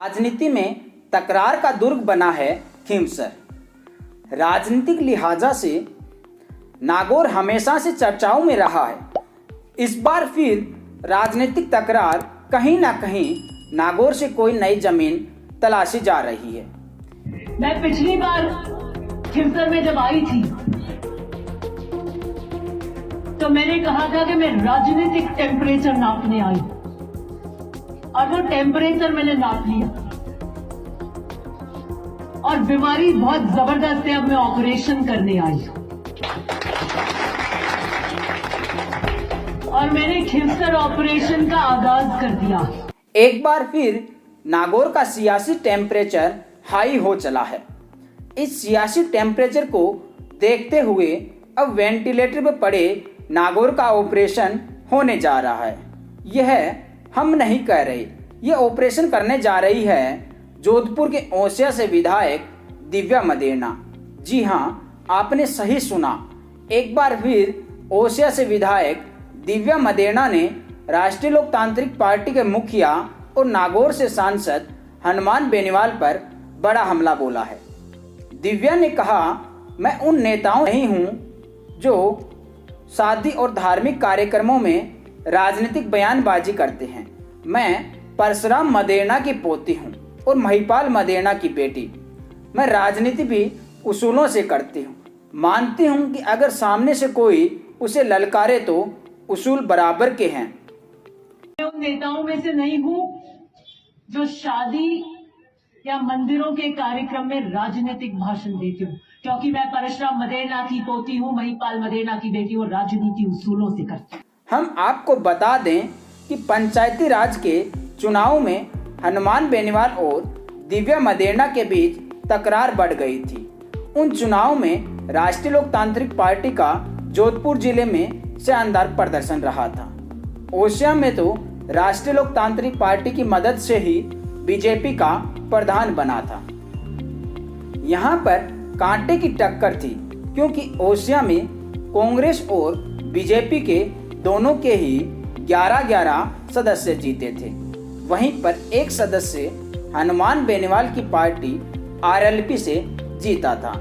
राजनीति में तकरार का दुर्ग बना है खींवसर। राजनीतिक लिहाजा से नागौर हमेशा से चर्चाओं में रहा है। इस बार फिर राजनीतिक तकरार कहीं ना कहीं नागौर से कोई नई जमीन तलाशी जा रही है। मैं पिछली बार खींवसर में जब आई थी तो मैंने कहा था कि मैं राजनीतिक टेम्परेचर नापने आई और वो टेम्परेचर मैंने नाप लिया और बीमारी बहुत जबरदस्त है। अब मैं ऑपरेशन करने आई और मैंने खींवसर ऑपरेशन का आगाज कर दिया। एक बार फिर नागौर का सियासी टेम्परेचर हाई हो चला है। इस सियासी टेम्परेचर को देखते हुए अब वेंटिलेटर पर पड़े नागौर का ऑपरेशन होने जा रहा है। यह हम नहीं कह रहे, यह ऑपरेशन करने जा रही है जोधपुर के ओसिया से विधायक दिव्या मदेरणा। जी हाँ, आपने सही सुना। एक बार फिर ओसिया से विधायक दिव्या मदेरणा ने राष्ट्रीय लोकतांत्रिक पार्टी के मुखिया और नागौर से सांसद हनुमान बेनीवाल पर बड़ा हमला बोला है। दिव्या ने कहा, मैं उन नेताओं नहीं हूं जो शादी और धार्मिक कार्यक्रमों में राजनीतिक बयानबाजी करते हैं। मैं परशुराम मदेरणा की पोती हूं और महिपाल मदेरणा की बेटी। मैं राजनीति भी उसूलों से करती हूं। मानती हूं कि अगर सामने से कोई उसे ललकारे तो उसूल बराबर के हैं। मैं उन नेताओं में से नहीं हूं जो शादी या मंदिरों के कार्यक्रम में राजनीतिक भाषण देती हूँ, क्योंकि मैं परशुराम मदेरणा की पोती हूँ, महिपाल मदेरणा की बेटी और राजनीति उसूलों से करती हूँ। हम आपको बता दें कि पंचायती राज के चुनाव में हनुमान बेनीवाल और दिव्या मदेरणा के बीच तकरार बढ़ गई थी। उन चुनाव में राष्ट्रीय लोकतांत्रिक पार्टी का जोधपुर जिले में शानदार प्रदर्शन रहा था। ओसिया में तो राष्ट्रीय लोकतांत्रिक पार्टी की मदद से ही बीजेपी का प्रधान बना था। यहाँ पर कांटे की टक्कर थी, क्योंकि ओसिया में कांग्रेस और बीजेपी के दोनों के ही 11-11 सदस्य जीते थे। वहीं पर एक सदस्य हनुमान बेनीवाल की पार्टी आरएलपी से जीता था।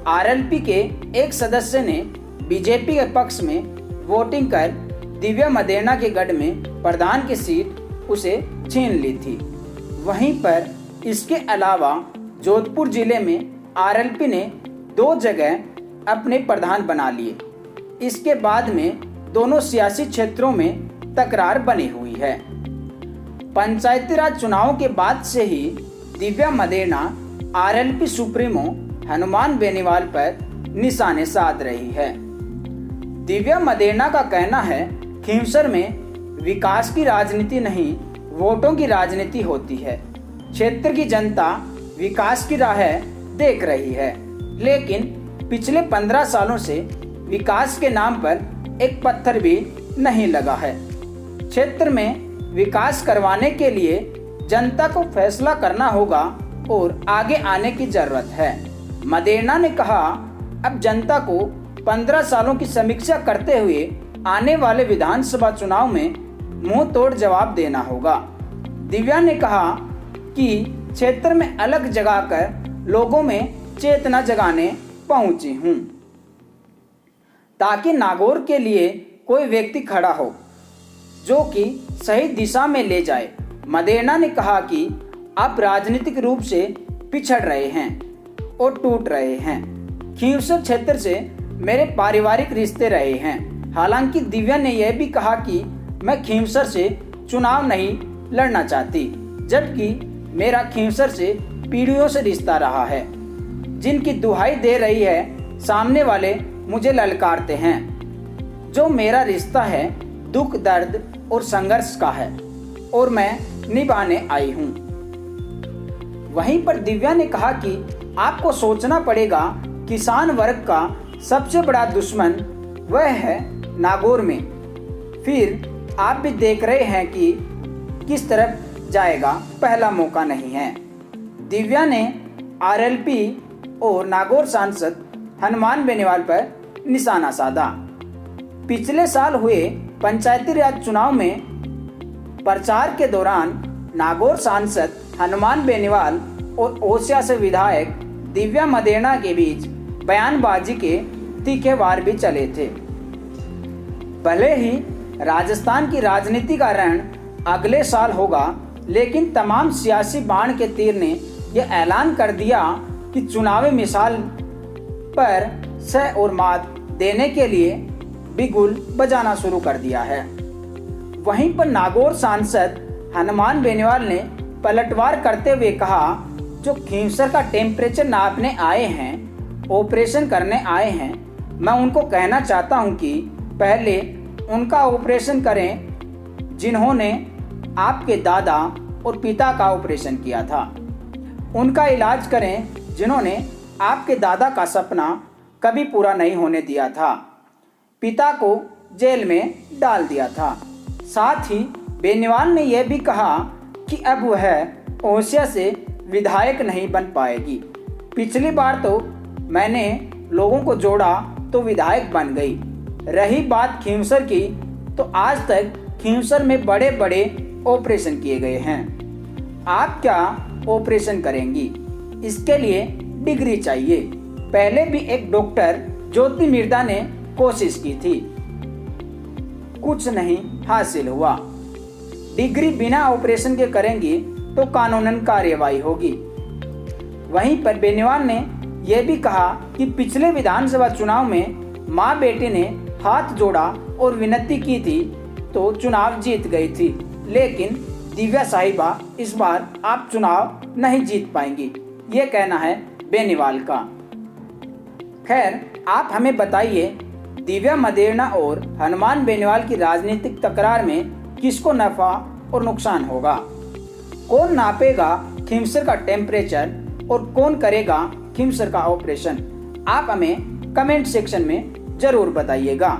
आरएलपी के एक सदस्य ने बीजेपी के पक्ष में वोटिंग कर दिव्या मदेरणा के गढ़ में प्रधान की सीट उसे छीन ली थी। वहीं पर इसके अलावा जोधपुर जिले में आरएलपी ने 2 जगह अपने प्रधान बना लिए। इसके बाद में दोनों सियासी क्षेत्रों में तकरार बनी हुई है। पंचायती राज चुनाव के बाद से ही दिव्या मदेरणा आरएलपी सुप्रीमो हनुमान बेनीवाल पर निशाने साध रही है। दिव्या मदेरणा का कहना है, खींवसर में विकास की राजनीति नहीं, वोटों की राजनीति होती है। क्षेत्र की जनता विकास की राह देख रही है, लेकिन पिछले 15 सालों से विकास के नाम पर एक पत्थर भी नहीं लगा है। क्षेत्र में विकास करवाने के लिए जनता को फैसला करना होगा और आगे आने की जरूरत है। मदेरणा ने कहा, अब जनता को 15 सालों की समीक्षा करते हुए आने वाले विधानसभा चुनाव में मुंह तोड़ जवाब देना होगा। दिव्या ने कहा कि क्षेत्र में अलग जगाकर लोगों में चेतना जगाने पहुंची हूं, ताकि नागौर के लिए कोई व्यक्ति खड़ा हो जो कि सही दिशा में ले जाए। मदेरणा ने कहा कि आप राजनीतिक रूप से पिछड़ रहे हैं और टूट रहे हैं। खींवसर क्षेत्र से मेरे पारिवारिक रिश्ते रहे हैं। हालांकि दिव्या ने यह भी कहा कि मैं खींवसर से चुनाव नहीं लड़ना चाहती, जबकि मेरा खींवसर से पीढ़ियों से रिश्ता रहा है। जिनकी दुहाई दे रही है सामने वाले मुझे ललकारते हैं। जो मेरा रिश्ता है दुख, दर्द और संघर्ष का है और मैं निभाने आई हूँ। वहीं पर दिव्या ने कहा कि आपको सोचना पड़ेगा, किसान वर्ग का सबसे बड़ा दुश्मन वह है नागौर में। फिर आप भी देख रहे हैं कि किस तरफ जाएगा, पहला मौका नहीं है। दिव्या ने आरएलपी और नागौर सांसद हनुमान बेनीवाल पर निशाना साधा। पिछले साल हुए पंचायती राज चुनाव में प्रचार के दौरान नागौर सांसद हनुमान बेनीवाल और ओसिया से विधायक दिव्या मदेरणा के बीच बयानबाजी के तीखे वार भी चले थे। भले ही राजस्थान की राजनीति का रण अगले साल होगा, लेकिन तमाम सियासी बाण के तीर ने यह ऐलान कर दिया कि चुनावी मिसाल पर सह और मात देने के लिए बिगुल बजाना शुरू कर दिया है। वहीं पर नागौर सांसद हनुमान बेनीवाल ने पलटवार करते हुए कहा, जो खींवसर का टेम्परेचर नापने आए हैं, ऑपरेशन करने आए हैं, मैं उनको कहना चाहता हूं कि पहले उनका ऑपरेशन करें जिन्होंने आपके दादा और पिता का ऑपरेशन किया था। उनका इलाज करें जिन्होंने आपके दादा का सपना कभी पूरा नहीं होने दिया था, पिता को जेल में डाल दिया था। साथ ही बेनीवाल ने यह भी कहा कि अब वह ओसिया से विधायक नहीं बन पाएगी। पिछली बार तो मैंने लोगों को जोड़ा तो विधायक बन गई। रही बात खींवसर की, तो आज तक खींवसर में बड़े बड़े ऑपरेशन किए गए हैं। आप क्या ऑपरेशन करेंगी? इसके लिए डिग्री चाहिए। पहले भी एक डॉक्टर ज्योति मिर्दा ने कोशिश की थी, कुछ नहीं हासिल हुआ। डिग्री बिना ऑपरेशन के करेंगी तो कानूनन कार्यवाही होगी। वहीं पर बेनीवाल ने यह भी कहा कि पिछले विधानसभा चुनाव में मां बेटे ने हाथ जोड़ा और विनती की थी तो चुनाव जीत गई थी, लेकिन दिव्या साहिबा इस बार आप चुनाव नहीं जीत पाएंगी, ये कहना है बेनीवाल का। खैर, आप हमें बताइए, दिव्या मदेरणा और हनुमान बेनीवाल की राजनीतिक तकरार में किसको नफा और नुकसान होगा? कौन नापेगा खींवसर का टेम्परेचर और कौन करेगा खींवसर का ऑपरेशन? आप हमें कमेंट सेक्शन में जरूर बताइएगा।